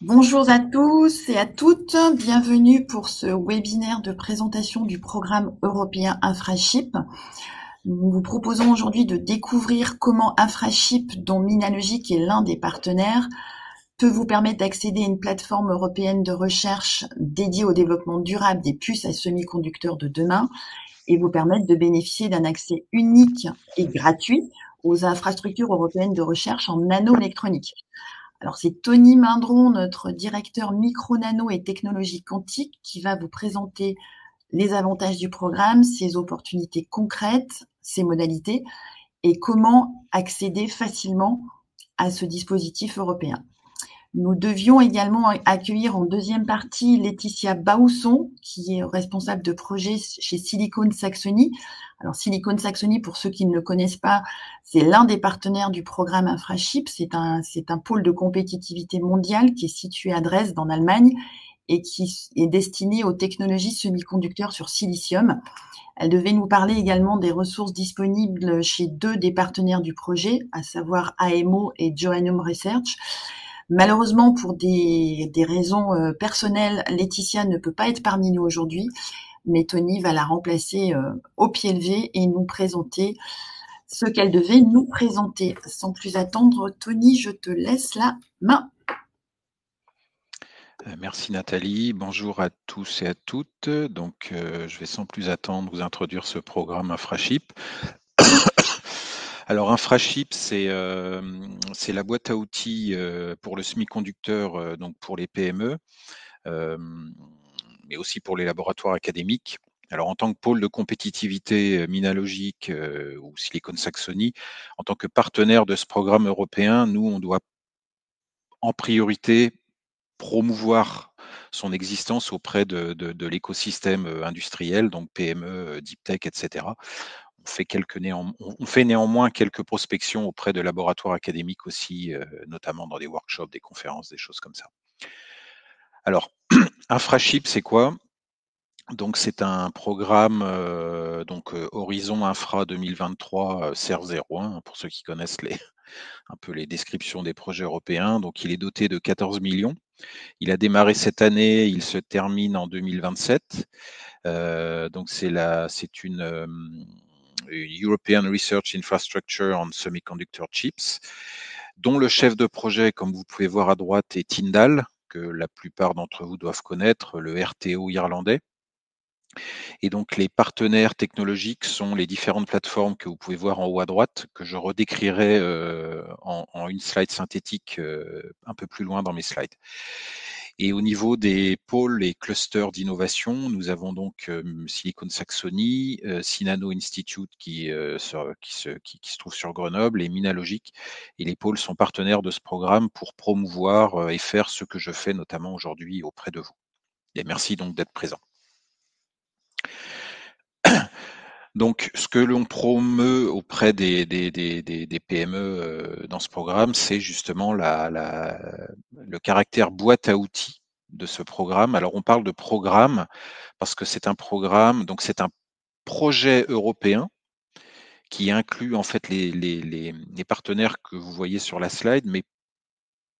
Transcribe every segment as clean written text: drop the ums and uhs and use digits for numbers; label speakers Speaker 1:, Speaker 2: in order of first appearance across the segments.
Speaker 1: Bonjour à tous et à toutes, bienvenue pour ce webinaire de présentation du programme européen Infraship. Nous vous proposons aujourd'hui de découvrir comment Infraship, dont Minalogic est l'un des partenaires, peut vous permettre d'accéder à une plateforme européenne de recherche dédiée au développement durable des puces à semi-conducteurs de demain et vous permettre de bénéficier d'un accès unique et gratuit aux infrastructures européennes de recherche en nanoélectronique. Alors, c'est Tony Mindron, notre directeur micro, nano et technologie quantique, qui va vous présenter les avantages du programme, ses opportunités concrètes, ses modalités et comment accéder facilement à ce dispositif européen. Nous devions également accueillir en deuxième partie Laetitia Bausson, qui est responsable de projet chez Silicon Saxony. Alors Silicon Saxony, pour ceux qui ne le connaissent pas, c'est l'un des partenaires du programme Infraship. C'est un pôle de compétitivité mondiale qui est situé à Dresde en Allemagne et qui est destiné aux technologies semi-conducteurs sur silicium. Elle devait nous parler également des ressources disponibles chez deux des partenaires du projet, à savoir AMO et Joannum Research. Malheureusement, pour des raisons personnelles, Laetitia ne peut pas être parmi nous aujourd'hui, mais Tony va la remplacer au pied levé et nous présenter ce qu'elle devait nous présenter. Sans plus attendre, Tony, je te laisse la main.
Speaker 2: Merci Nathalie, bonjour à tous et à toutes. Donc, je vais sans plus attendre vous introduire ce programme Infraship. Alors, Infraship, c'est la boîte à outils pour le semi-conducteur, donc pour les PME, euh, mais aussi pour les laboratoires académiques. Alors, en tant que pôle de compétitivité Minalogic ou Silicon Saxony, en tant que partenaire de ce programme européen, nous, on doit en priorité promouvoir son existence auprès de l'écosystème industriel, donc PME, deep tech, etc. On fait néanmoins quelques prospections auprès de laboratoires académiques aussi, notamment dans des workshops, des conférences, des choses comme ça. Alors, Infraship, c'est quoi? Donc, c'est un programme Horizon Infra 2023 CER 01, pour ceux qui connaissent un peu les descriptions des projets européens. Donc, il est doté de 14 millions. Il a démarré cette année, il se termine en 2027. Donc c'est une European Research Infrastructure on Semiconductor Chips, dont le chef de projet, comme vous pouvez voir à droite, est Tyndall, que la plupart d'entre vous doivent connaître, le RTO irlandais. Et donc les partenaires technologiques sont les différentes plateformes que vous pouvez voir en haut à droite, que je redécrirai en une slide synthétique un peu plus loin dans mes slides. Et au niveau des pôles et clusters d'innovation, nous avons donc Silicon Saxony, Sinano Institute qui se trouve sur Grenoble et Minalogic. Et les pôles sont partenaires de ce programme pour promouvoir et faire ce que je fais notamment aujourd'hui auprès de vous. Et merci donc d'être présent. Donc, ce que l'on promeut auprès des PME dans ce programme, c'est justement le caractère boîte à outils de ce programme. Alors, on parle de programme parce que c'est un programme, donc c'est un projet européen qui inclut en fait les partenaires que vous voyez sur la slide, mais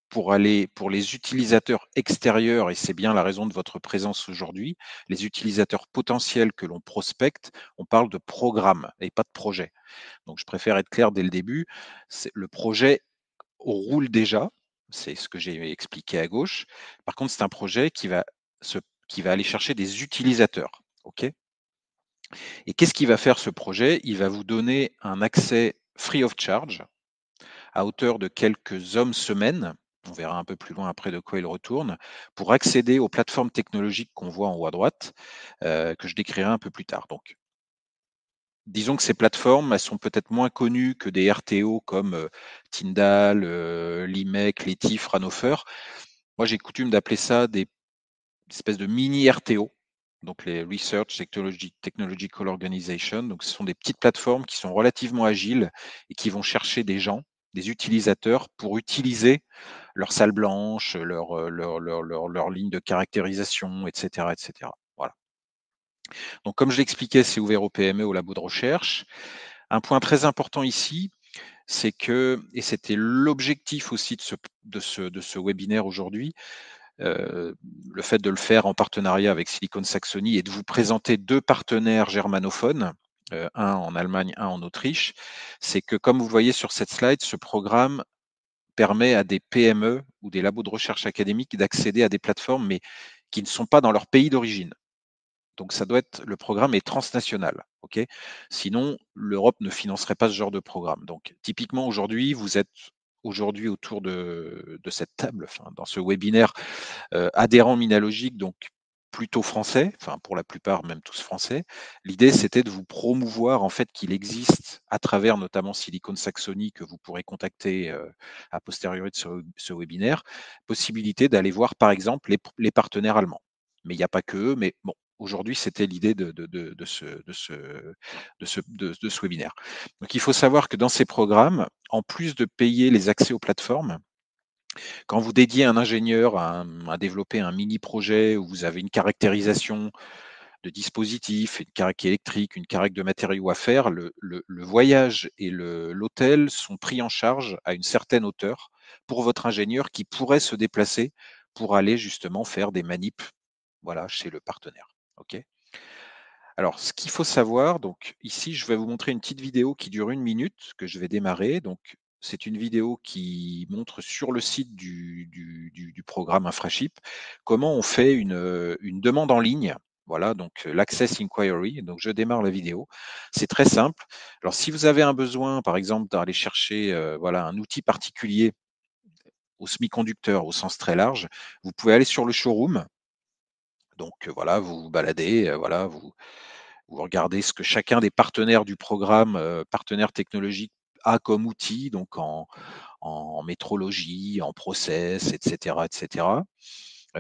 Speaker 2: pour les utilisateurs extérieurs, et c'est bien la raison de votre présence aujourd'hui, les utilisateurs potentiels que l'on prospecte, on parle de programme et pas de projet. Donc, je préfère être clair dès le début. Le projet roule déjà, c'est ce que j'ai expliqué à gauche. Par contre, c'est un projet qui va aller chercher des utilisateurs. OK? Et qu'est-ce qu'il va faire ce projet? Il va vous donner un accès free of charge à hauteur de quelques hommes-semaines, on verra un peu plus loin après de quoi il retourne, pour accéder aux plateformes technologiques qu'on voit en haut à droite, que je décrirai un peu plus tard. Donc, disons que ces plateformes, elles sont peut-être moins connues que des RTO comme Tyndall, l'IMEC, Letif, Fraunhofer. Moi, j'ai coutume d'appeler ça des espèces de mini RTO, donc les Research Technological Organization. Donc, ce sont des petites plateformes qui sont relativement agiles et qui vont chercher des gens, des utilisateurs, pour utiliser leur salle blanche, leur ligne de caractérisation, etc., etc. Voilà. Donc, comme je l'expliquais, c'est ouvert aux PME, aux labos de recherche. Un point très important ici, c'est que, et c'était l'objectif aussi de ce webinaire aujourd'hui, le fait de le faire en partenariat avec Silicon Saxony et de vous présenter 2 partenaires germanophones, un en Allemagne, un en Autriche, c'est que comme vous voyez sur cette slide, ce programme permet à des PME ou des labos de recherche académique d'accéder à des plateformes, mais qui ne sont pas dans leur pays d'origine. Donc ça doit être, le programme est transnational, ok. Sinon, l'Europe ne financerait pas ce genre de programme. Donc typiquement aujourd'hui, vous êtes aujourd'hui autour de cette table, enfin, dans ce webinaire, adhérents Minalogic, donc plutôt français, enfin pour la plupart même tous français. L'idée c'était de vous promouvoir en fait qu'il existe à travers notamment Silicon Saxony que vous pourrez contacter a posteriori de ce webinaire, possibilité d'aller voir par exemple les partenaires allemands. Mais il n'y a pas que eux, mais bon, aujourd'hui c'était l'idée de ce webinaire. Donc il faut savoir que dans ces programmes, en plus de payer les accès aux plateformes, quand vous dédiez un ingénieur à développer un mini projet où vous avez une caractérisation de dispositif, une carac électrique, une carac de matériaux à faire, le voyage et l'hôtel sont pris en charge à une certaine hauteur pour votre ingénieur qui pourrait se déplacer pour aller justement faire des manips, voilà, chez le partenaire. OK. Alors, ce qu'il faut savoir, donc ici, je vais vous montrer une petite vidéo qui dure 1 minute que je vais démarrer. Donc, c'est une vidéo qui montre sur le site du programme Infraship comment on fait une demande en ligne. Voilà, donc l'Access Inquiry. Donc, je démarre la vidéo. C'est très simple. Alors, si vous avez un besoin, par exemple, d'aller chercher voilà, un outil particulier au semi-conducteur au sens très large, vous pouvez aller sur le showroom. Donc, voilà, vous vous baladez, voilà, vous regardez ce que chacun des partenaires du programme, partenaires technologiques, a comme outil, donc en métrologie, en process, et cetera, et cetera.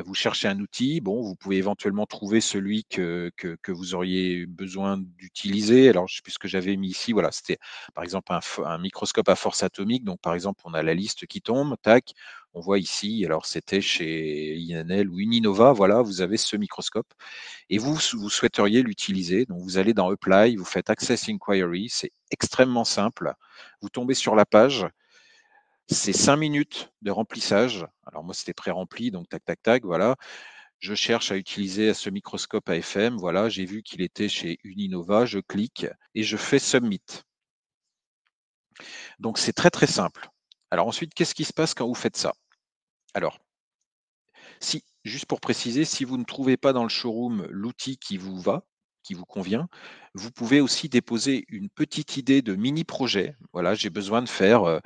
Speaker 2: Vous cherchez un outil, bon, vous pouvez éventuellement trouver celui que vous auriez besoin d'utiliser. Alors, puisque j'avais mis ici, voilà, c'était par exemple un microscope à force atomique. Donc, par exemple, on a la liste qui tombe, tac, on voit ici, alors c'était chez INL ou Uninova, voilà, vous avez ce microscope et vous souhaiteriez l'utiliser. Donc, vous allez dans Apply, vous faites Access Inquiry, c'est extrêmement simple. Vous tombez sur la page, c'est 5 minutes de remplissage. Alors, moi, c'était pré-rempli, donc tac, tac, tac, voilà. Je cherche à utiliser ce microscope AFM, voilà, j'ai vu qu'il était chez Uninova, je clique et je fais Submit. Donc, c'est très, très simple. Alors, ensuite, qu'est-ce qui se passe quand vous faites ça? Alors, si, juste pour préciser, si vous ne trouvez pas dans le showroom l'outil qui vous va, qui vous convient, vous pouvez aussi déposer une petite idée de mini projet. Voilà, j'ai besoin de faire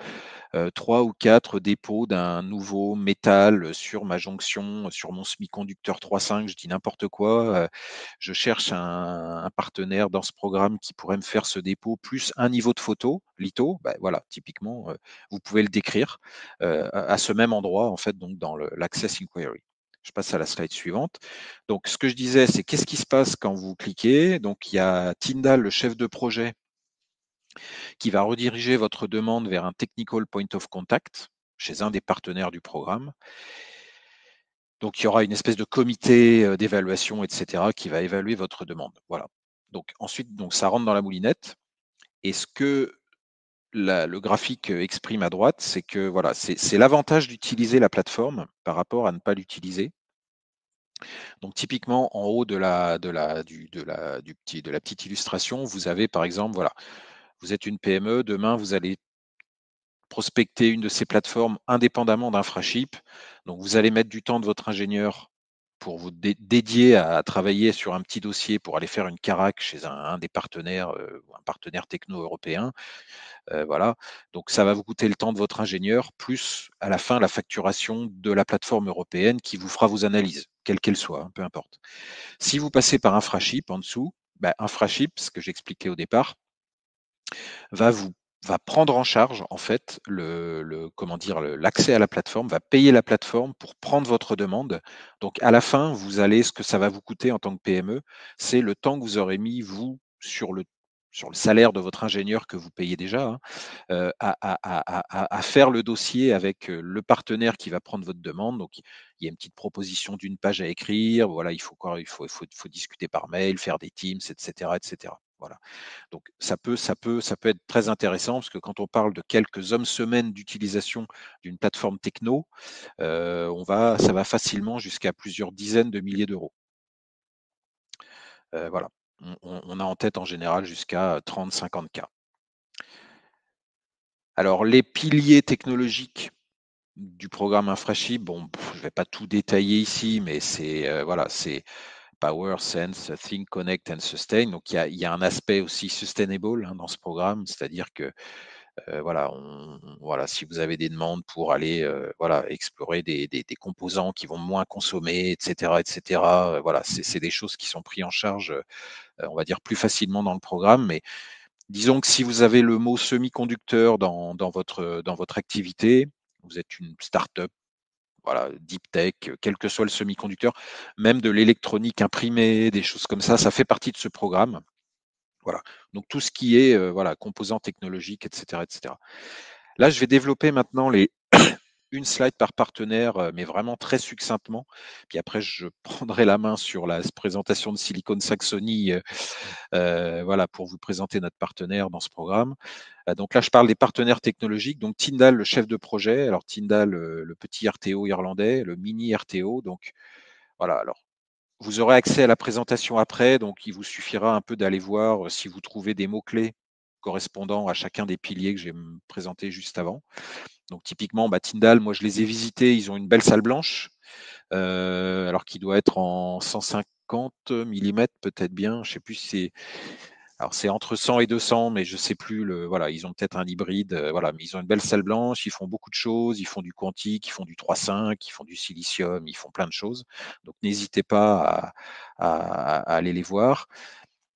Speaker 2: 3 ou 4 dépôts d'un nouveau métal sur ma jonction, sur mon semi-conducteur 3.5, je dis n'importe quoi. Je cherche un partenaire dans ce programme qui pourrait me faire ce dépôt, plus un niveau de photo, litho. Bah, voilà, typiquement, vous pouvez le décrire à ce même endroit, en fait, donc dans l'Access Inquiry. Je passe à la slide suivante. Donc, ce que je disais, c'est qu'est-ce qui se passe quand vous cliquez? Donc, il y a Tyndall, le chef de projet, qui va rediriger votre demande vers un Technical Point of Contact chez un des partenaires du programme. Donc, il y aura une espèce de comité d'évaluation, etc., qui va évaluer votre demande. Voilà. Donc, ensuite, donc, ça rentre dans la moulinette. Et ce que le graphique exprime à droite, c'est que voilà, c'est l'avantage d'utiliser la plateforme par rapport à ne pas l'utiliser. Donc, typiquement, en haut de la petite illustration, vous avez par exemple, voilà, vous êtes une PME, demain, vous allez prospecter une de ces plateformes indépendamment d'Infraship. Donc, vous allez mettre du temps de votre ingénieur pour vous dédier à travailler sur un petit dossier pour aller faire une carac chez un des partenaires, un partenaire techno européen. Voilà. Donc, ça va vous coûter le temps de votre ingénieur, plus à la fin la facturation de la plateforme européenne qui vous fera vos analyses, quelles qu'elles soient, hein, peu importe. Si vous passez par Infraship en dessous, bah, Infraship, ce que j'expliquais au départ, va vous va prendre en charge en fait comment dire l'accès à la plateforme, va payer la plateforme pour prendre votre demande. Donc à la fin, vous allez ce que ça va vous coûter en tant que PME, c'est le temps que vous aurez mis vous sur le salaire de votre ingénieur que vous payez déjà, hein, à faire le dossier avec le partenaire qui va prendre votre demande. Donc, il y a une petite proposition d'une page à écrire. Voilà, il faut discuter par mail, faire des Teams, etc., etc. Voilà. Donc ça peut être très intéressant parce que quand on parle de quelques hommes-semaines d'utilisation d'une plateforme techno, ça va facilement jusqu'à plusieurs dizaines de milliers d'euros. Voilà. On a en tête en général jusqu'à 30-50 cas. Alors les piliers technologiques du programme Infraship, bon, je ne vais pas tout détailler ici, mais c'est voilà, c'est Power, Sense, Think, Connect and Sustain. Donc il y a un aspect aussi sustainable dans ce programme, c'est-à-dire que voilà, si vous avez des demandes pour aller voilà, explorer des composants qui vont moins consommer, etc., voilà, c'est des choses qui sont prises en charge, on va dire plus facilement dans le programme. Mais disons que si vous avez le mot semi-conducteur dans votre activité, vous êtes une start-up, voilà, deep tech, quel que soit le semi-conducteur, même de l'électronique imprimée, des choses comme ça fait partie de ce programme. Voilà. Donc tout ce qui est voilà, composants technologiques, etc. Là, je vais développer maintenant une slide par partenaire, mais vraiment très succinctement. Puis après, je prendrai la main sur la présentation de Silicon Saxony, voilà, pour vous présenter notre partenaire dans ce programme. Donc là, je parle des partenaires technologiques. Donc Tyndall, le chef de projet. Alors Tyndall, le petit RTO irlandais, le mini RTO. Donc voilà. Alors vous aurez accès à la présentation après. Donc il vous suffira un peu d'aller voir si vous trouvez des mots-clés correspondant à chacun des piliers que j'ai présentés juste avant. Donc typiquement, Tyndall, moi je les ai visités, ils ont une belle salle blanche, alors qu'il doit être en 150 millimètres peut-être bien, je sais plus si c'est, alors c'est entre 100 et 200, mais je sais plus voilà, ils ont peut-être un hybride, voilà, mais ils ont une belle salle blanche, ils font beaucoup de choses, ils font du quantique, ils font du 3.5, ils font du silicium, ils font plein de choses. Donc n'hésitez pas à aller les voir.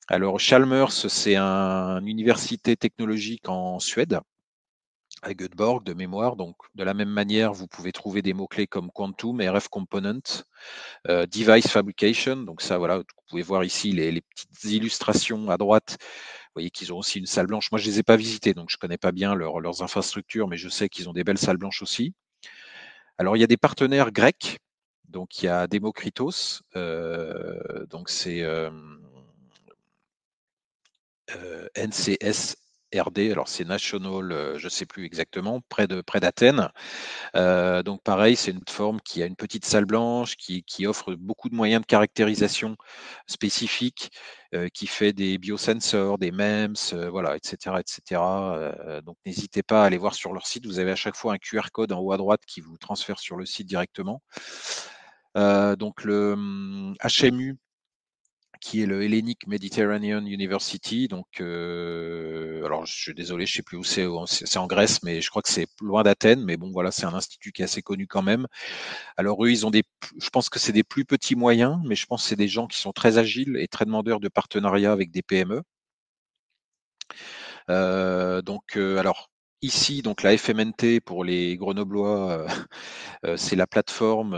Speaker 2: Alors Chalmers, c'est une université technologique en Suède, à Göteborg de mémoire. Donc, de la même manière, vous pouvez trouver des mots-clés comme Quantum, RF Component, Device Fabrication. Donc ça, voilà, vous pouvez voir ici les petites illustrations à droite. Vous voyez qu'ils ont aussi une salle blanche. Moi, je les ai pas visités, donc je connais pas bien leurs infrastructures, mais je sais qu'ils ont des belles salles blanches aussi. Alors, il y a des partenaires grecs. Donc, il y a Demokritos. Donc, c'est NCSRD. Alors, c'est National, je ne sais plus exactement, près d'Athènes. Donc pareil, c'est une plateforme qui a une petite salle blanche, qui offre beaucoup de moyens de caractérisation spécifiques, qui fait des biosensors, des MEMS, voilà, etc. Donc n'hésitez pas à aller voir sur leur site. Vous avez à chaque fois un QR code en haut à droite qui vous transfère sur le site directement. Donc le HMU, qui est le Hellenic Mediterranean University. Donc, alors je suis désolé, je sais plus où c'est en Grèce, mais je crois que c'est loin d'Athènes. Mais bon, voilà, c'est un institut qui est assez connu quand même. Alors eux, ils ont je pense que c'est des plus petits moyens, mais je pense que c'est des gens qui sont très agiles et très demandeurs de partenariat avec des PME. Alors ici, donc la FMNT pour les Grenoblois, c'est la plateforme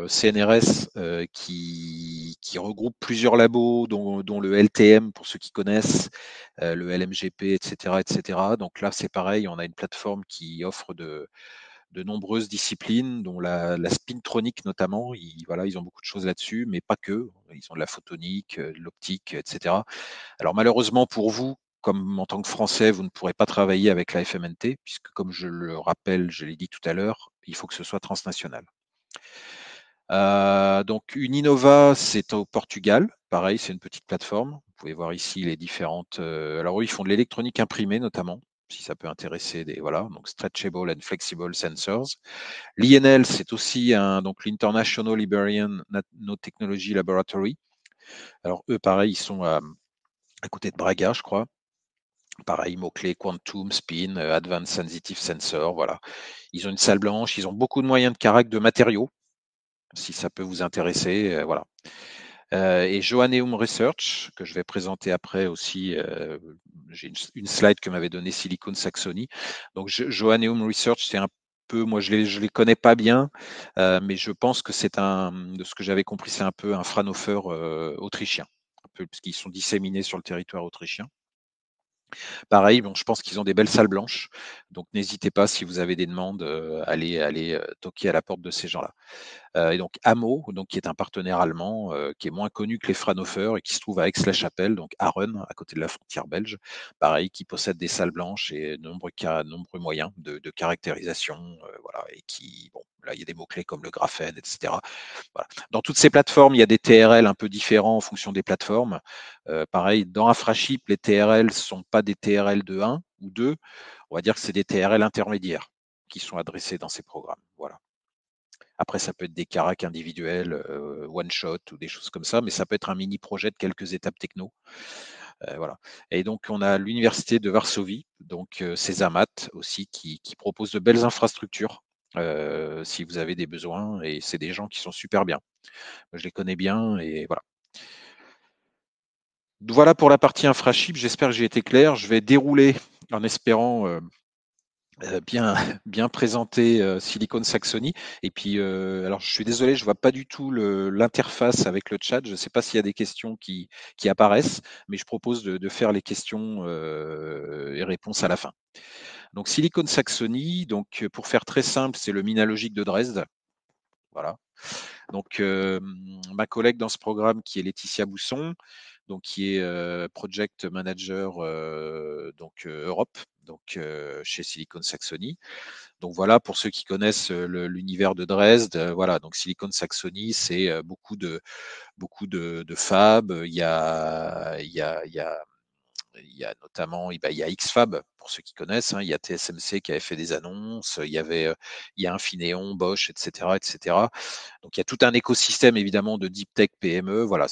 Speaker 2: CNRS qui regroupe plusieurs labos, dont le LTM pour ceux qui connaissent, le LMGP, etc. Donc là, c'est pareil, on a une plateforme qui offre de nombreuses disciplines, dont la spintronique notamment. Voilà, ils ont beaucoup de choses là-dessus, mais pas que. Ils ont de la photonique, de l'optique, etc. Alors malheureusement pour vous, comme en tant que Français, vous ne pourrez pas travailler avec la FMNT, puisque comme je le rappelle, je l'ai dit tout à l'heure, il faut que ce soit transnational. Donc Uninova, c'est au Portugal. Pareil, c'est une petite plateforme. Vous pouvez voir ici les différentes. Alors eux, ils font de l'électronique imprimée notamment, si ça peut intéresser voilà, donc stretchable and flexible sensors. L'INL, c'est aussi donc l'International Liberian Nanotechnology Laboratory. Alors eux, pareil, ils sont à côté de Braga, je crois. Pareil, mots-clés, quantum, spin, advanced sensitive sensor, voilà. Ils ont une salle blanche, ils ont beaucoup de moyens de caractère de matériaux, si ça peut vous intéresser, voilà. Et Joanneum Research, que je vais présenter après aussi, j'ai une slide que m'avait donnée Silicon Saxony. Donc Joanneum Research, c'est un peu, moi je les connais pas bien, mais je pense que de ce que j'avais compris, c'est un peu un Fraunhofer autrichien, un peu, parce qu'ils sont disséminés sur le territoire autrichien. Pareil, bon, je pense qu'ils ont des belles salles blanches, donc n'hésitez pas si vous avez des demandes, allez toquer à la porte de ces gens-là. Et donc Amo, donc qui est un partenaire allemand, qui est moins connu que les Fraunhofer et qui se trouve à Aix-la-Chapelle, donc Aren, à côté de la frontière belge. Pareil, qui possède des salles blanches et nombreux moyens de caractérisation, voilà, et qui, bon, là, il y a des mots-clés comme le graphène, etc. Voilà. Dans toutes ces plateformes, il y a des TRL un peu différents en fonction des plateformes. Pareil, dans Infraship, les TRL ne sont pas des TRL de 1 ou 2, on va dire que c'est des TRL intermédiaires qui sont adressés dans ces programmes. Voilà. Après, ça peut être des caracs individuels, one shot ou des choses comme ça, mais ça peut être un mini projet de quelques étapes techno. Voilà. Et donc, on a l'université de Varsovie, donc Cesamat aussi, qui propose de belles infrastructures si vous avez des besoins. Et c'est des gens qui sont super bien. Je les connais bien et voilà. Voilà pour la partie infrachip. J'espère que j'ai été clair. Je vais dérouler en espérant bien, bien présenter Silicon Saxony. Et puis, alors je suis désolé, je vois pas du tout l'interface avec le chat. Je ne sais pas s'il y a des questions qui apparaissent, mais je propose de faire les questions et réponses à la fin. Donc Silicon Saxony, donc pour faire très simple, c'est le Minalogic de Dresde. Voilà. Donc ma collègue dans ce programme qui est Laetitia Bousson, donc qui est project manager Europe, donc chez Silicon Saxony. Donc voilà, pour ceux qui connaissent l'univers de Dresde, voilà, donc Silicon Saxony, c'est beaucoup de fab. Il y a notamment, il y a XFAB, pour ceux qui connaissent, hein, il y a TSMC qui avait fait des annonces, il y a Infineon, Bosch, etc., etc. Donc il y a tout un écosystème évidemment de deep tech PME. Voilà,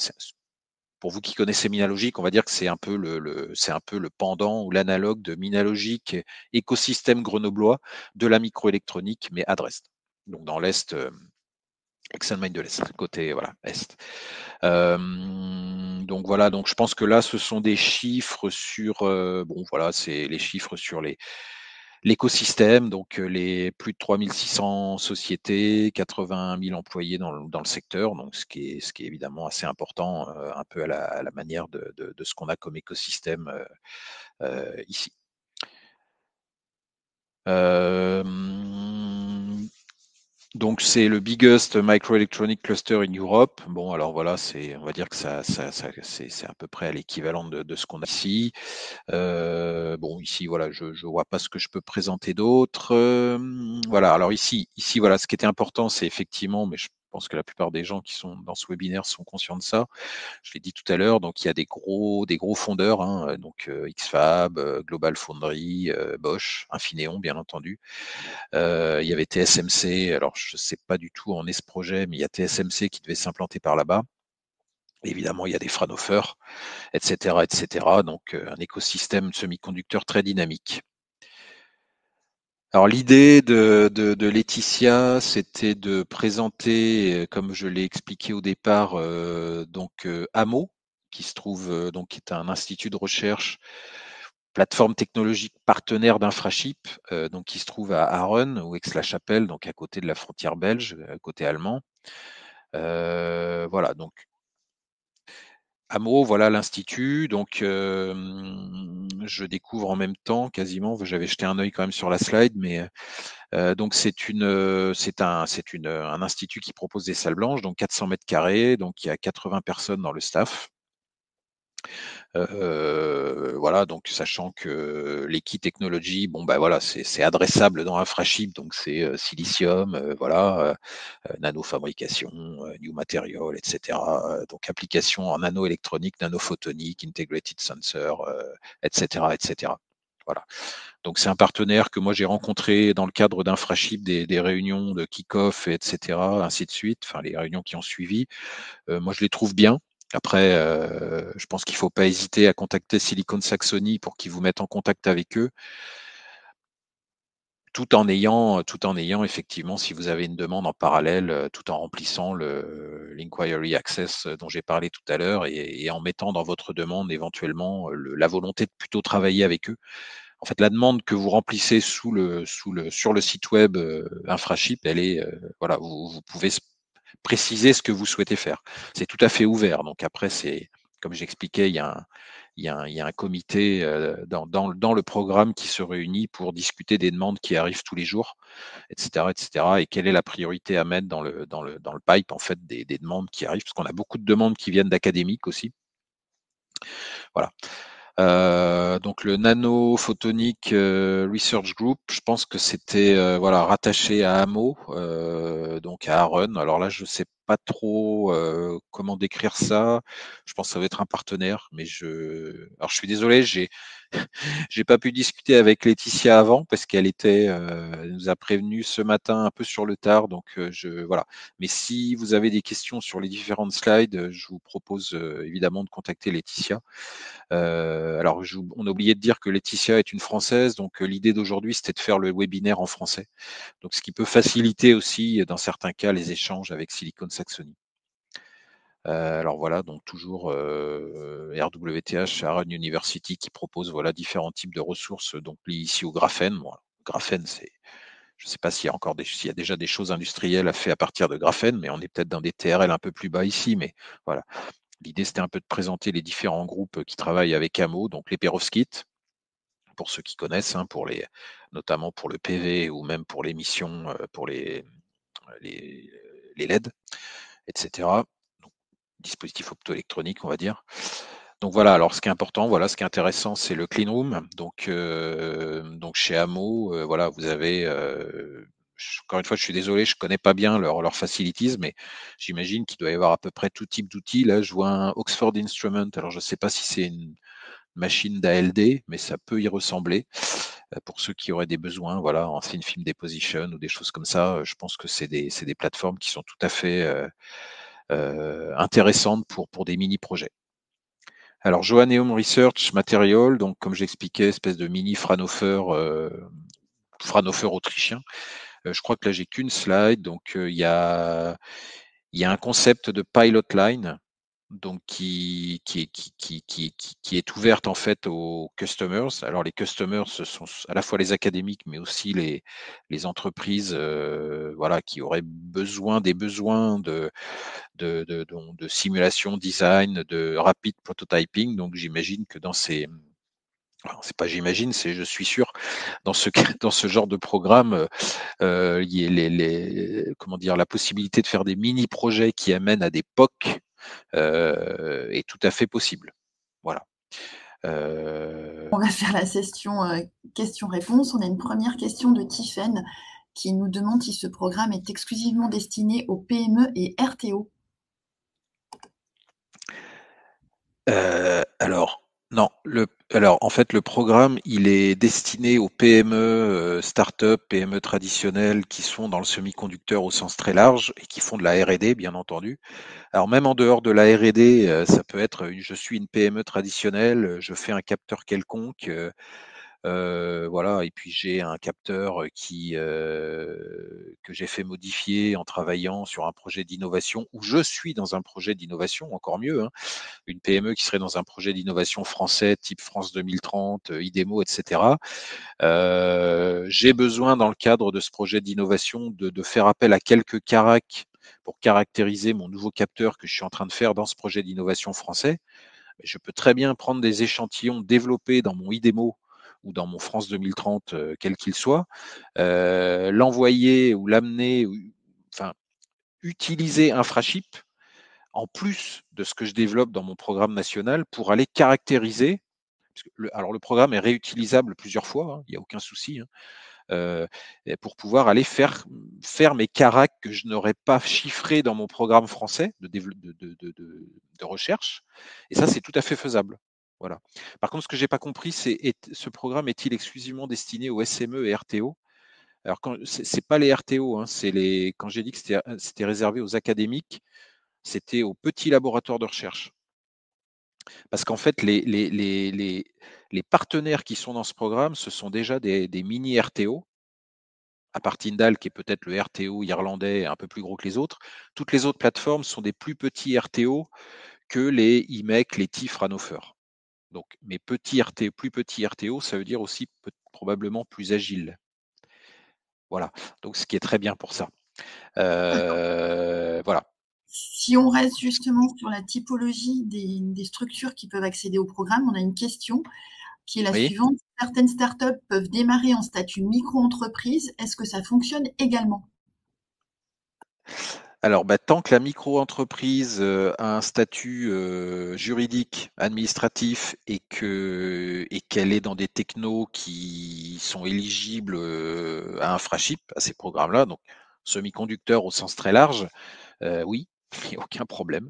Speaker 2: pour vous qui connaissez Minalogic, on va dire que c'est un peu le pendant ou l'analogue de Minalogic, écosystème grenoblois de la microélectronique, mais à Dresde. Donc dans l'Est, Excelmine de l'Est, côté voilà, Est. Donc voilà, donc je pense que là, ce sont des chiffres sur, bon voilà, c'est les chiffres sur l'écosystème, donc les plus de 3600 sociétés, 81 000 employés dans le secteur, donc ce qui est évidemment assez important, un peu à la manière de ce qu'on a comme écosystème ici. Euh, Donc c'est le biggest microelectronic cluster in Europe. Bon, alors voilà, on va dire que c'est à peu près à l'équivalent de ce qu'on a ici. Bon, ici, voilà, je vois pas ce que je peux présenter d'autre. Voilà, alors ici, voilà, ce qui était important, c'est effectivement, mais je pense que la plupart des gens qui sont dans ce webinaire sont conscients de ça. Je l'ai dit tout à l'heure, donc il y a des gros fondeurs, hein, donc XFAB, Global Foundry, Bosch, Infineon, bien entendu. Il y avait TSMC, alors je ne sais pas du tout où en est ce projet, mais il y a TSMC qui devait s'implanter par là-bas. Évidemment, il y a des Fraunhofer, etc., etc. Donc, un écosystème semi-conducteur très dynamique. Alors, l'idée de Laetitia, c'était de présenter, comme je l'ai expliqué au départ, AMO, qui se trouve, donc, qui est un institut de recherche, plateforme technologique partenaire d'Infraship, donc qui se trouve à Aren ou Aix-la-Chapelle, donc à côté de la frontière belge, côté allemand. Voilà, donc Amo, voilà l'institut. Donc, je découvre en même temps, quasiment. J'avais jeté un œil quand même sur la slide, mais donc c'est un institut qui propose des salles blanches, donc 400 mètres carrés. Donc, il y a 80 personnes dans le staff. Voilà, donc sachant que les key technologies, bon bah voilà, c'est adressable dans Infraship, donc c'est silicium, voilà, nanofabrication, new material, etc. Donc application en nanoélectronique, nanophotonique, integrated sensor, etc., etc. Voilà. Donc c'est un partenaire que moi j'ai rencontré dans le cadre d'Infraship, des réunions de kick-off, etc., ainsi de suite, enfin les réunions qui ont suivi. Moi je les trouve bien. Après, je pense qu'il ne faut pas hésiter à contacter Silicon Saxony pour qu'ils vous mettent en contact avec eux, tout en ayant effectivement, si vous avez une demande en parallèle, tout en remplissant l'Inquiry Access dont j'ai parlé tout à l'heure et en mettant dans votre demande éventuellement la volonté de plutôt travailler avec eux. En fait, la demande que vous remplissez sur le site web Infraship, elle est, voilà, vous pouvez préciser ce que vous souhaitez faire. C'est tout à fait ouvert. Donc après, comme j'expliquais, il y a il y a un comité dans le programme qui se réunit pour discuter des demandes qui arrivent tous les jours, etc., etc. Et quelle est la priorité à mettre dans le pipe en fait des demandes qui arrivent, parce qu'on a beaucoup de demandes qui viennent d'académiques aussi. Voilà. Donc le Nano Photonic Research Group, je pense que c'était voilà rattaché à AMO, donc à Aaron. Alors là, je sais pas trop comment décrire ça. Je pense que ça va être un partenaire, mais alors je suis désolé, j'ai pas pu discuter avec Laetitia avant parce elle nous a prévenu ce matin un peu sur le tard, donc voilà. Mais si vous avez des questions sur les différentes slides, je vous propose évidemment de contacter Laetitia. Alors, on a oublié de dire que Laetitia est une Française, donc l'idée d'aujourd'hui, c'était de faire le webinaire en français. Donc, ce qui peut faciliter aussi, dans certains cas, les échanges avec Silicon Saxony. Alors voilà, donc toujours RWTH, Aaron University, qui propose voilà différents types de ressources, donc liées ici au graphène. Bon, graphène, je ne sais pas s'il y a déjà des choses industrielles à faire à partir de graphène, mais on est peut-être dans des TRL un peu plus bas ici, mais voilà. L'idée, c'était un peu de présenter les différents groupes qui travaillent avec AMO, donc les perovskites, pour ceux qui connaissent, hein, notamment pour le PV ou même pour les missions, pour les, les LED, etc. Donc, dispositifs optoélectroniques, on va dire. Donc voilà, alors ce qui est important, voilà, ce qui est intéressant, c'est le clean room. Donc chez AMO, voilà, vous avez encore une fois, je suis désolé, je connais pas bien leurs facilities, mais j'imagine qu'il doit y avoir à peu près tout type d'outils. Là, je vois un Oxford Instrument. Alors, je ne sais pas si c'est une machine d'ALD, mais ça peut y ressembler. Pour ceux qui auraient des besoins, voilà, en thin film deposition ou des choses comme ça, je pense que c'est des plateformes qui sont tout à fait intéressantes pour des mini-projets. Alors, Joanneum Research Material, donc comme j'expliquais, espèce de mini Fraunhofer, Fraunhofer autrichien. Je crois que là, j'ai qu'une slide. Donc, il y a un concept de pilot line, donc qui est ouverte en fait aux customers. Alors les customers, ce sont à la fois les académiques, mais aussi les entreprises, voilà, qui auraient des besoins de simulation, design, de rapid prototyping. Donc j'imagine que c'est pas j'imagine, c'est je suis sûr, dans ce dans ce genre de programme, il y a comment dire, la possibilité de faire des mini projets qui amènent à des POC est tout à fait possible. Voilà.
Speaker 1: On va faire la session questions-réponses. On a une première question de Tiffen qui nous demande si ce programme est exclusivement destiné aux PME et RTO.
Speaker 2: Alors, non. Alors, en fait, le programme, il est destiné aux PME, start-up, PME traditionnelles qui sont dans le semi-conducteur au sens très large et qui font de la R&D, bien entendu. Alors, même en dehors de la R&D, ça peut être, je suis une PME traditionnelle, je fais un capteur quelconque, voilà, et puis j'ai un capteur que j'ai fait modifier en travaillant sur un projet d'innovation, ou je suis dans un projet d'innovation, encore mieux, hein, une PME qui serait dans un projet d'innovation français type France 2030, IDEMO, etc. J'ai besoin, dans le cadre de ce projet d'innovation, de faire appel à quelques caracs pour caractériser mon nouveau capteur que je suis en train de faire dans ce projet d'innovation français. Je peux très bien prendre des échantillons développés dans mon IDEMO ou dans mon France 2030, quel qu'il soit, l'envoyer ou l'amener, enfin, utiliser Infraship en plus de ce que je développe dans mon programme national pour aller caractériser. Parce que alors le programme est réutilisable plusieurs fois, hein, il n'y a aucun souci, hein, pour pouvoir aller faire mes caracs que je n'aurais pas chiffrés dans mon programme français de recherche. Et ça, c'est tout à fait faisable. Voilà. Par contre, ce que j'ai pas compris, ce programme est-il exclusivement destiné aux SME et RTO? Alors, c'est pas les RTO, hein, quand j'ai dit que c'était réservé aux académiques, c'était aux petits laboratoires de recherche. Parce qu'en fait, les partenaires qui sont dans ce programme, ce sont déjà des mini RTO, à part Tyndall, qui est peut-être le RTO irlandais un peu plus gros que les autres. Toutes les autres plateformes sont des plus petits RTO que les IMEC, les TIF, Fraunhofer. Donc, mes petits RTO, plus petits RTO, ça veut dire aussi probablement plus agile. Voilà. Donc, ce qui est très bien pour ça. Voilà.
Speaker 1: Si on reste justement sur la typologie des structures qui peuvent accéder au programme, on a une question qui est la
Speaker 2: Oui.
Speaker 1: suivante. Certaines startups peuvent démarrer en statut micro-entreprise. Est-ce que ça fonctionne également?
Speaker 2: Alors, tant que la micro-entreprise a un statut juridique, administratif et qu'elle est dans des technos qui sont éligibles à Infrachip, à ces programmes-là, donc semi-conducteurs au sens très large, oui, il n'y a aucun problème.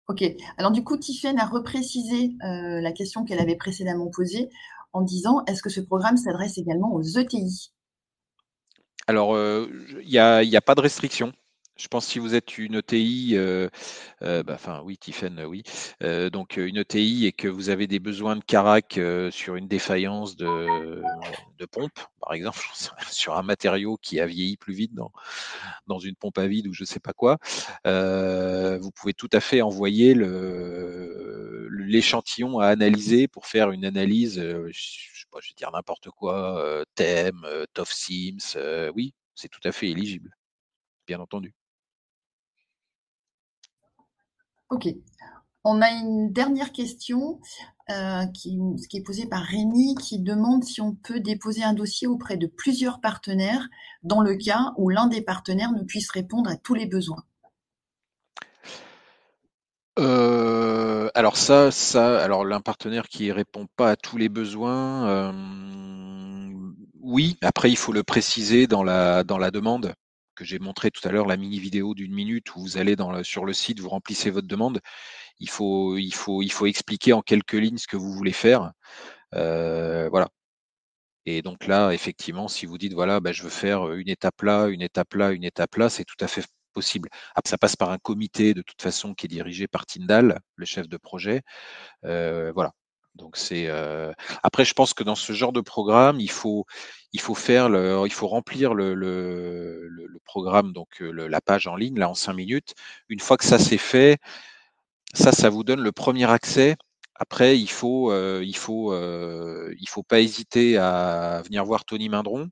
Speaker 1: Ok. Alors du coup, Tiffaine a reprécisé la question qu'elle avait précédemment posée en disant est-ce que ce programme s'adresse également aux ETI?
Speaker 2: Alors, il y a pas de restriction. Je pense que si vous êtes une ETI, enfin oui, Tiffen, oui. Donc une ETI et que vous avez des besoins de carac sur une défaillance de pompe, par exemple, sur un matériau qui a vieilli plus vite dans une pompe à vide ou je sais pas quoi, vous pouvez tout à fait envoyer l'échantillon à analyser pour faire une analyse, je sais pas, je vais dire n'importe quoi, TEM, TOF-SIMS, oui, c'est tout à fait éligible, bien entendu.
Speaker 1: Ok. On a une dernière question qui est posée par Rémi qui demande si on peut déposer un dossier auprès de plusieurs partenaires dans le cas où l'un des partenaires ne puisse répondre à tous les besoins.
Speaker 2: Alors alors l'un partenaire qui répond pas à tous les besoins, oui. Après, il faut le préciser dans la demande que j'ai montré tout à l'heure, la mini vidéo d'une minute où vous allez sur le site, vous remplissez votre demande. Il faut expliquer en quelques lignes ce que vous voulez faire. Voilà. Et donc là, effectivement, si vous dites voilà, je veux faire une étape là, une étape là, une étape là, c'est tout à fait possible. Après, ça passe par un comité de toute façon qui est dirigé par Tyndall, le chef de projet. Voilà. Donc après, je pense que dans ce genre de programme, il faut remplir le programme, donc la page en ligne là en 5 minutes. Une fois que ça c'est fait, ça vous donne le premier accès. Après, il faut pas hésiter à venir voir Tony Mindron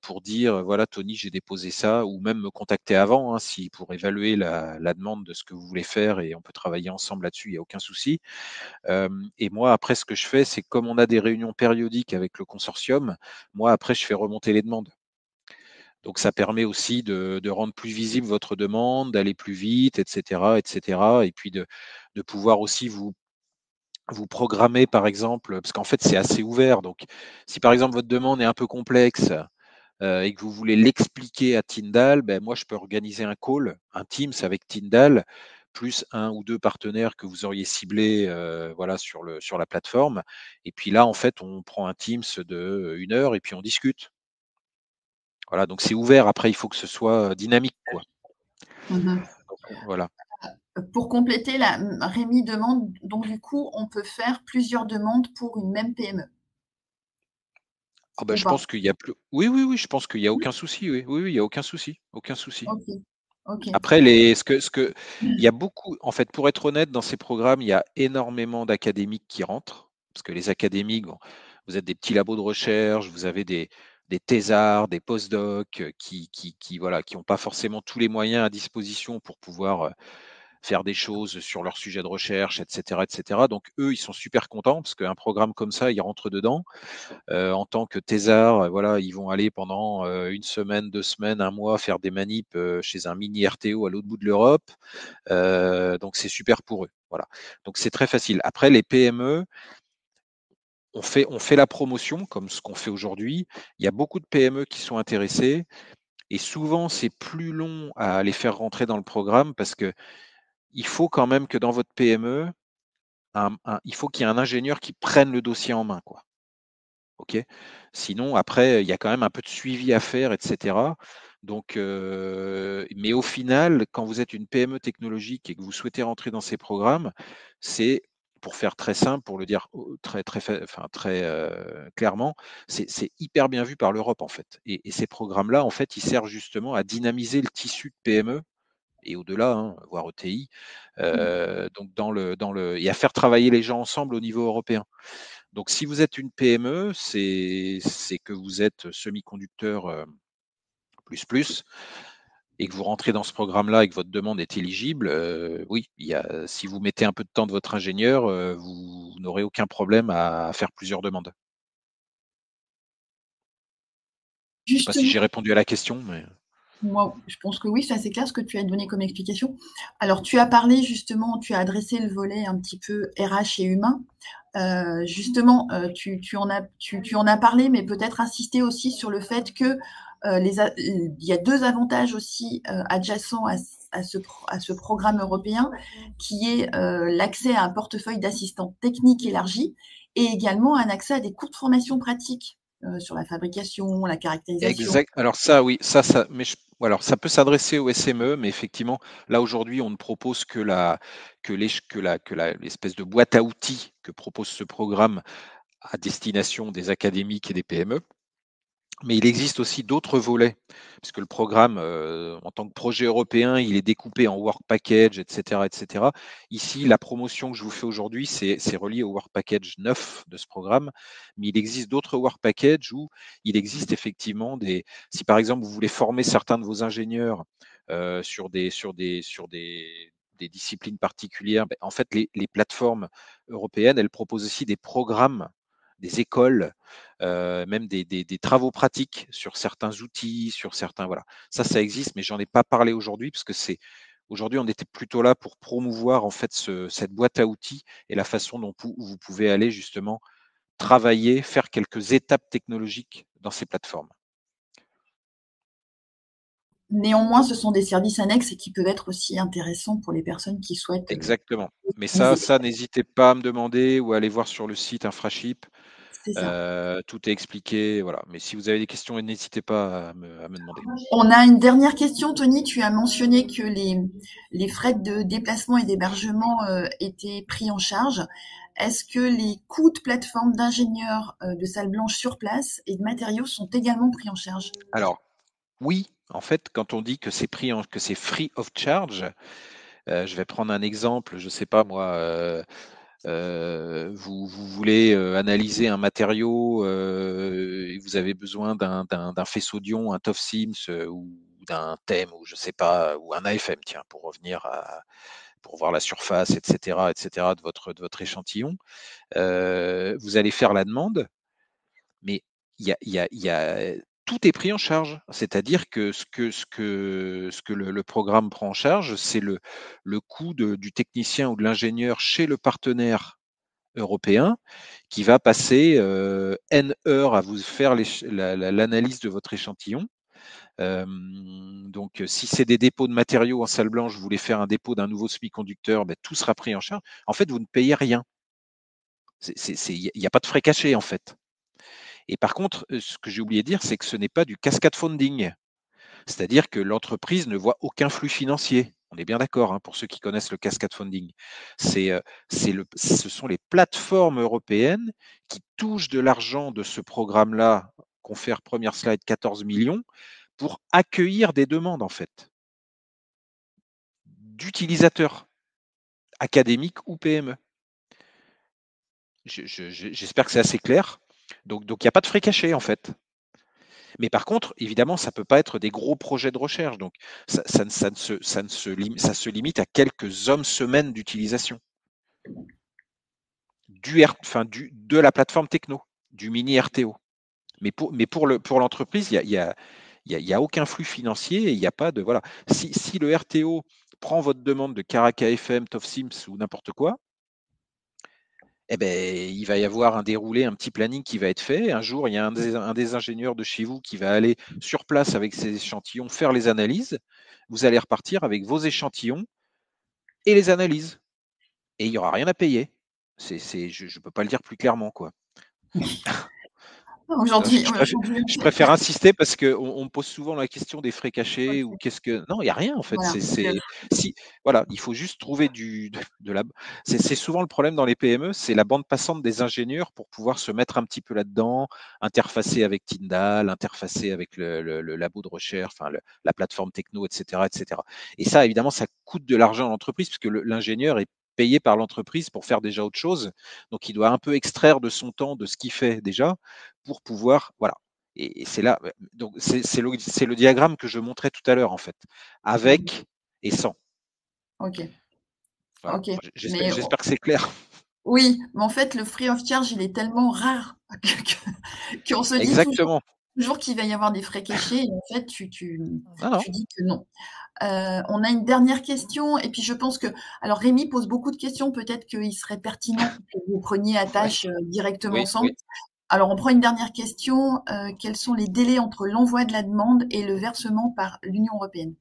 Speaker 2: pour dire voilà Tony, j'ai déposé ça, ou même me contacter avant pour évaluer la demande de ce que vous voulez faire et on peut travailler ensemble là-dessus, il n'y a aucun souci. Et moi, après, ce que je fais, c'est comme on a des réunions périodiques avec le consortium, moi, après, je fais remonter les demandes. Donc, ça permet aussi de rendre plus visible votre demande, d'aller plus vite, etc., etc. Et puis de pouvoir aussi vous programmer, par exemple, parce qu'en fait, c'est assez ouvert. Donc, si par exemple votre demande est un peu complexe et que vous voulez l'expliquer à Tyndall, moi, je peux organiser un call, un Teams avec Tyndall, plus un ou deux partenaires que vous auriez ciblés voilà, sur la plateforme. Et puis là, en fait, on prend un Teams de 1 heure et puis on discute. Voilà, donc c'est ouvert. Après, il faut que ce soit dynamique, quoi.
Speaker 1: Mhm.
Speaker 2: Donc, voilà.
Speaker 1: Pour compléter, Rémi demande, donc du coup, on peut faire plusieurs demandes pour une même PME ou
Speaker 2: Je
Speaker 1: pas?
Speaker 2: pense qu'il y a plus. Oui, oui, oui, je pense qu'il n'y a aucun souci. Oui, oui, oui, il n'y a aucun souci. Aucun souci.
Speaker 1: Ok, ok.
Speaker 2: Après, il y a beaucoup, en fait, pour être honnête, dans ces programmes, il y a énormément d'académiques qui rentrent, parce que les académiques, bon, vous êtes des petits labos de recherche, vous avez des thésards, des postdocs voilà, qui n'ont pas forcément tous les moyens à disposition pour pouvoir faire des choses sur leur sujet de recherche, etc., etc. Donc eux, ils sont super contents parce qu'un programme comme ça, ils rentrent dedans. En tant que thésard, voilà, ils vont aller pendant 1 semaine, 2 semaines, un mois faire des manips chez un mini RTO à l'autre bout de l'Europe. Donc c'est super pour eux. Voilà. Donc c'est très facile. Après, les PME, on fait la promotion comme ce qu'on fait aujourd'hui. Il y a beaucoup de PME qui sont intéressées et souvent c'est plus long à les faire rentrer dans le programme parce que il faut quand même que dans votre PME, il faut qu'il y ait un ingénieur qui prenne le dossier en main, quoi. OK? Sinon après, il y a quand même un peu de suivi à faire et cetera. Donc mais au final, quand vous êtes une PME technologique et que vous souhaitez rentrer dans ces programmes, c'est pour faire très simple, pour le dire très très enfin très clairement, c'est hyper bien vu par l'Europe, en fait. Et ces programmes-là, en fait, ils servent justement à dynamiser le tissu de PME et au-delà, voire ETI, donc et à faire travailler les gens ensemble au niveau européen. Donc, si vous êtes une PME, c'est que vous êtes semi-conducteur et que vous rentrez dans ce programme-là et que votre demande est éligible, oui, si vous mettez un peu de temps de votre ingénieur, vous n'aurez aucun problème à faire plusieurs demandes. Je ne sais pas si
Speaker 1: Justement,
Speaker 2: j'ai répondu à la question, mais
Speaker 1: moi, je pense que oui, c'est assez clair ce que tu as donné comme explication. Alors, tu as parlé justement, tu as adressé le volet un petit peu RH et humain. Justement, tu en as parlé, mais peut-être insister aussi sur le fait que il y a deux avantages aussi adjacents à ce programme européen, qui est l'accès à un portefeuille d'assistants techniques élargi et également un accès à des cours de formation pratique sur la fabrication, la caractérisation.
Speaker 2: exact. Alors ça, oui, mais alors ça peut s'adresser au SME, mais effectivement, là aujourd'hui, on ne propose que l'espèce de boîte à outils que propose ce programme à destination des académiques et des PME. Mais il existe aussi d'autres volets, puisque le programme, en tant que projet européen, il est découpé en work package, etc., etc. Ici, la promotion que je vous fais aujourd'hui, c'est relié au work package 9 de ce programme, mais il existe d'autres work packages où il existe effectivement si par exemple vous voulez former certains de vos ingénieurs sur des disciplines particulières, ben, en fait, les plateformes européennes, elles proposent aussi des programmes, des écoles, même des travaux pratiques sur certains outils, sur certains, voilà. Ça existe, mais j'en ai pas parlé aujourd'hui parce que aujourd'hui, on était plutôt là pour promouvoir en fait cette boîte à outils et la façon dont vous pouvez aller justement travailler, faire quelques étapes technologiques dans ces plateformes.
Speaker 1: Néanmoins, ce sont des services annexes et qui peuvent être aussi intéressants pour les personnes qui souhaitent
Speaker 2: Exactement. Mais ça,
Speaker 1: utiliser.
Speaker 2: ça n'hésitez pas à me demander ou à aller voir sur le site Infraship.
Speaker 1: C'est ça.
Speaker 2: Tout est expliqué, voilà. Mais si vous avez des questions, n'hésitez pas à me demander.
Speaker 1: On a une dernière question, Tony. Tu as mentionné que les frais de déplacement et d'hébergement étaient pris en charge. Est-ce que les coûts de plateforme d'ingénieurs de salle blanche sur place et de matériaux sont également pris en charge?
Speaker 2: Alors, oui, en fait, quand on dit que que c'est free of charge, je vais prendre un exemple, je ne sais pas moi, vous voulez analyser un matériau et vous avez besoin d'un faisceau d'ion, un TOF Sims ou d'un TEM ou je sais pas, ou un AFM, tiens, pour voir la surface, etc., de votre échantillon. Vous allez faire la demande, mais tout est pris en charge. C'est-à-dire que le programme prend en charge, c'est le coût du technicien ou de l'ingénieur chez le partenaire européen qui va passer N heures à vous faire l'analyse de votre échantillon. Donc, si c'est des dépôts de matériaux en salle blanche, vous voulez faire un dépôt d'un nouveau semi-conducteur, ben, tout sera pris en charge. En fait, vous ne payez rien. Il n'y a pas de frais cachés, en fait. Et par contre, ce que j'ai oublié de dire, c'est que ce n'est pas du cascade funding. C'est-à-dire que l'entreprise ne voit aucun flux financier. On est bien d'accord, hein, pour ceux qui connaissent le cascade funding. Ce sont les plateformes européennes qui touchent de l'argent de ce programme-là, confère première slide 14 millions, pour accueillir des demandes, en fait, d'utilisateurs académiques ou PME. J'espère que c'est assez clair. Donc, il n'y a pas de frais cachés, en fait. Mais par contre, évidemment, ça ne peut pas être des gros projets de recherche. Donc, ça se limite à quelques hommes semaines d'utilisation de la plateforme techno, du mini RTO. Mais pour l'entreprise, il y a aucun flux financier et il n'y a pas de. Voilà. Si le RTO prend votre demande de Caraca FM, TOF Sims ou n'importe quoi, eh ben, il va y avoir un déroulé, un petit planning qui va être fait. Un jour, il y a un des ingénieurs de chez vous qui va aller sur place avec ses échantillons, faire les analyses. Vous allez repartir avec vos échantillons et les analyses. Et il n'y aura rien à payer. Je ne peux pas le dire plus clairement, quoi.
Speaker 1: Aujourd'hui,
Speaker 2: Je préfère insister parce qu'on me pose souvent la question des frais cachés ou qu'est-ce que. Non, il n'y a rien en fait.
Speaker 1: voilà.
Speaker 2: Voilà, il faut juste trouver C'est souvent le problème dans les PME, c'est la bande passante des ingénieurs pour pouvoir se mettre un petit peu là-dedans, interfacer avec Tyndall, interfacer avec le labo de recherche, enfin la plateforme techno, etc., etc. Et ça, évidemment, ça coûte de l'argent à l'entreprise puisque l'ingénieur est payé par l'entreprise pour faire déjà autre chose. Donc, il doit un peu extraire de son temps, de ce qu'il fait déjà, pour pouvoir, voilà. Et c'est là, donc c'est le diagramme que je montrais tout à l'heure, en fait,
Speaker 1: Oui.
Speaker 2: avec et sans.
Speaker 1: Ok.
Speaker 2: Voilà.
Speaker 1: Ok. Mais
Speaker 2: J'espère que c'est clair.
Speaker 1: oui, mais en fait, le free of charge, il est tellement rare qu'on se dit
Speaker 2: Exactement.
Speaker 1: toujours qu'il va y avoir des frais cachés et en fait,
Speaker 2: Non, non.
Speaker 1: tu dis que non. On a une dernière question et puis je pense que alors Rémi pose beaucoup de questions, peut-être qu'il serait pertinent que vous preniez à
Speaker 2: Ouais.
Speaker 1: tâche, directement
Speaker 2: Oui,
Speaker 1: ensemble.
Speaker 2: oui.
Speaker 1: Alors on prend une dernière question, quels sont les délais entre l'envoi de la demande et le versement par l'Union européenne?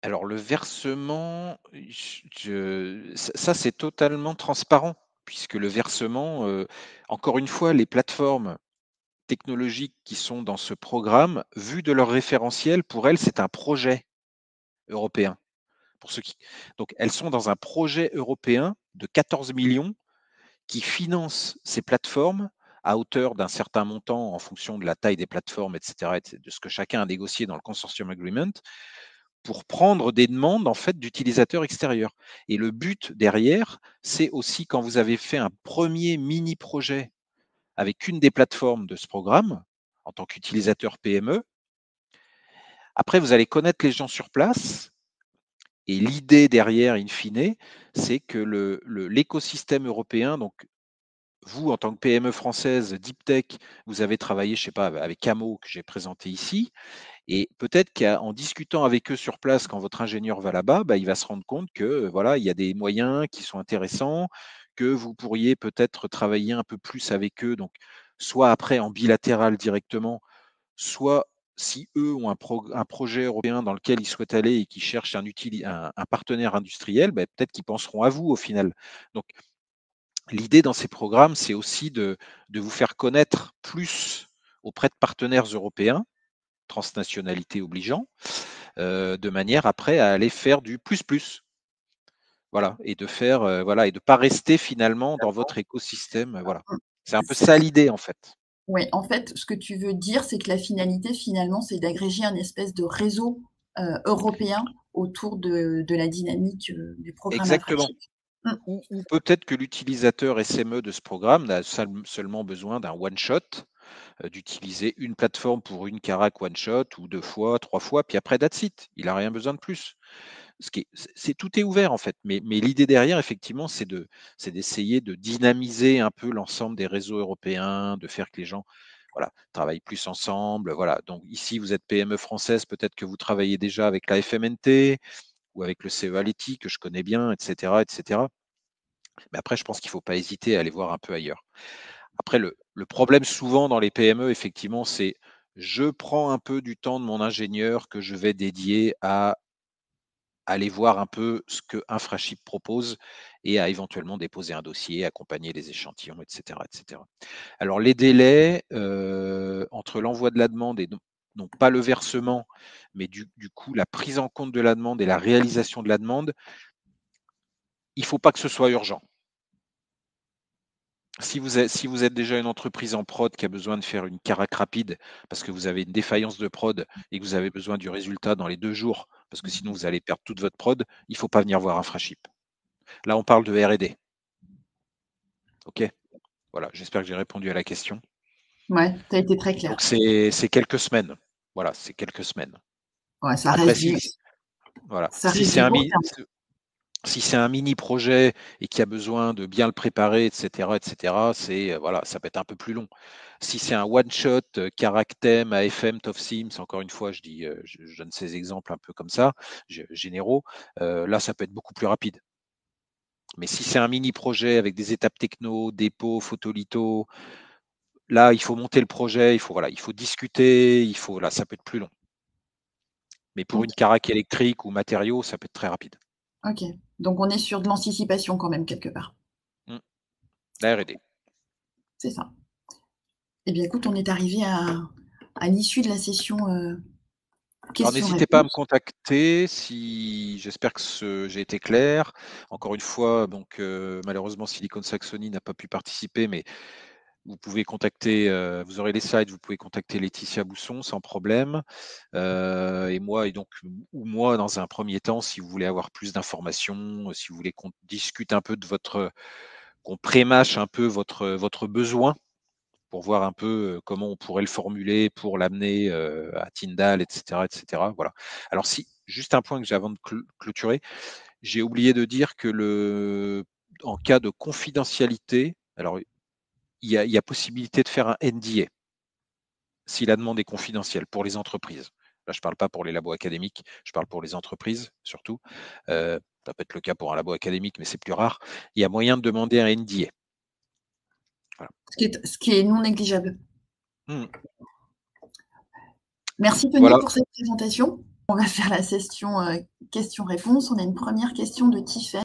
Speaker 2: Alors le versement, ça c'est totalement transparent puisque le versement, encore une fois, les plateformes technologiques qui sont dans ce programme, vu de leur référentiel, pour elles, c'est un projet européen. Pour ceux qui Donc elles sont dans un projet européen de 14 millions qui finance ces plateformes à hauteur d'un certain montant en fonction de la taille des plateformes et cetera et de ce que chacun a négocié dans le consortium agreement pour prendre des demandes en fait d'utilisateurs extérieurs. Et le but derrière, c'est aussi quand vous avez fait un premier mini projet avec une des plateformes de ce programme en tant qu'utilisateur PME, après vous allez connaître les gens sur place. Et l'idée derrière, in fine, c'est que l'écosystème européen, donc vous, en tant que PME française, Deep Tech, vous avez travaillé, je sais pas, avec Camo, que j'ai présenté ici, et peut-être qu'en discutant avec eux sur place, quand votre ingénieur va là-bas, bah, il va se rendre compte que voilà, il y a des moyens qui sont intéressants, que vous pourriez peut-être travailler un peu plus avec eux, donc soit après en bilatéral directement, soit si eux ont un projet européen dans lequel ils souhaitent aller et qui cherchent un partenaire industriel, bah, peut-être qu'ils penseront à vous au final. Donc l'idée dans ces programmes, c'est aussi de vous faire connaître plus auprès de partenaires européens, transnationalité obligeant, de manière après à aller faire du plus plus. Voilà, et de faire voilà, et de pas rester finalement dans votre écosystème. Voilà.
Speaker 1: Mmh.
Speaker 2: C'est un peu
Speaker 1: C'est
Speaker 2: ça l'idée en fait.
Speaker 1: Ouais, en fait, ce que tu veux dire, c'est que la finalité, finalement, c'est d'agréger un espèce de réseau, européen autour de la dynamique, du programme
Speaker 2: Exactement.
Speaker 1: Infrachip. Mmh.
Speaker 2: Ou peut-être que l'utilisateur SME de ce programme n'a seulement besoin d'un one shot, d'utiliser une plateforme pour une carac one shot ou 2 fois, 3 fois, puis après that's it. Il a rien besoin de plus. Tout est ouvert en fait, mais l'idée derrière effectivement, c'est d'essayer de dynamiser un peu l'ensemble des réseaux européens, de faire que les gens, voilà, travaillent plus ensemble, voilà. Donc ici, vous êtes PME française, peut-être que vous travaillez déjà avec la FMNT ou avec le CE Aleti que je connais bien et cetera et cetera. Mais après, je pense qu'il ne faut pas hésiter à aller voir un peu ailleurs. Après, le problème souvent dans les PME, effectivement, c'est je prends un peu du temps de mon ingénieur que je vais dédier à aller voir un peu ce que Infraship propose et à éventuellement déposer un dossier, accompagner les échantillons, etc. etc. Alors les délais entre l'envoi de la demande et donc pas le versement, mais du coup la prise en compte de la demande et la réalisation de la demande, il ne faut pas que ce soit urgent. Si vous êtes déjà une entreprise en prod qui a besoin de faire une carac rapide parce que vous avez une défaillance de prod et que vous avez besoin du résultat dans les 2 jours, parce que sinon vous allez perdre toute votre prod, il ne faut pas venir voir Infraship. Là, on parle de R&D. OK? Voilà, j'espère que j'ai répondu à la question.
Speaker 1: Ouais, tu as été très
Speaker 2: Donc
Speaker 1: clair.
Speaker 2: c'est quelques semaines. Voilà, c'est quelques semaines.
Speaker 1: Ouais,
Speaker 2: Après voilà,
Speaker 1: ça reste du court terme.
Speaker 2: si c'est un mini projet et qui a besoin de bien le préparer, et cetera, voilà, ça peut être un peu plus long. Si c'est un one shot, Caractème, AFM, TOFSIMS, encore une fois, je donne ces exemples un peu comme ça, généraux, là, ça peut être beaucoup plus rapide. Mais si c'est un mini projet avec des étapes techno, dépôt, photolitho, là, il faut monter le projet, il faut discuter, là, ça peut être plus long. Mais pour
Speaker 1: OK,
Speaker 2: une carac électrique ou matériaux, ça peut être très rapide.
Speaker 1: OK. Donc on est sur de l'anticipation quand même quelque part.
Speaker 2: Mmh. La R&D.
Speaker 1: C'est ça. Eh bien écoute, on est arrivé à l'issue de la session,
Speaker 2: Alors n'hésitez pas à me
Speaker 1: questions-réponses.
Speaker 2: contacter si j'espère que j'ai été clair. Encore une fois, donc malheureusement Silicon Saxony n'a pas pu participer, mais vous pouvez contacter, vous aurez les slides, vous pouvez contacter Laetitia Bousson sans problème. Et moi, ou moi dans un premier temps, si vous voulez avoir plus d'informations, si vous voulez qu'on discute un peu qu'on prémâche un peu votre besoin pour voir un peu comment on pourrait le formuler pour l'amener à Tyndall, etc., etc. Voilà. Alors si, juste un point que j'ai avant de clôturer, j'ai oublié de dire que en cas de confidentialité, alors il y a possibilité de faire un NDA si la demande est confidentielle pour les entreprises. Là, je ne parle pas pour les labos académiques, je parle pour les entreprises surtout. Ça peut être le cas pour un labo académique, mais c'est plus rare. Il y a moyen de demander un NDA. Voilà.
Speaker 1: Ce qui est non négligeable. Merci Tony
Speaker 2: Voilà.
Speaker 1: pour cette présentation. On va faire la session questions-réponses. On a une première question de Tiffany.